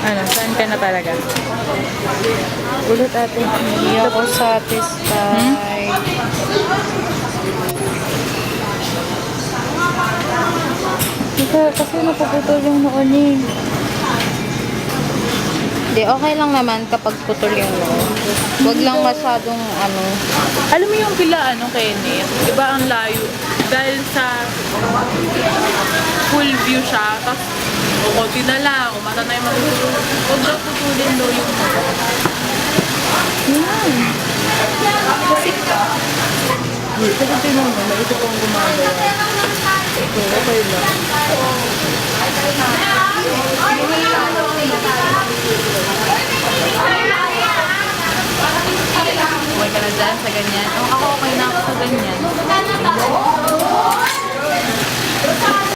Ano, saan ka na talaga? Ulit ate. Hindi ako satisfied. Kasi napuputol yung noon eh. Hindi, okay lang naman kapag putol yung noo. Huwag lang masyadong ano. Alam mo yung kila Kenneth? Iba ang layo. Dahil sa full view siya, tapos konti na lang, umata na yung matutulog. Huwag daw putulin daw yung noo. Yan. Kasi tinan mo, may ito pong gumagawa. So, okay lang. Okay ka na dyan sa ganyan? Oh, ako okay na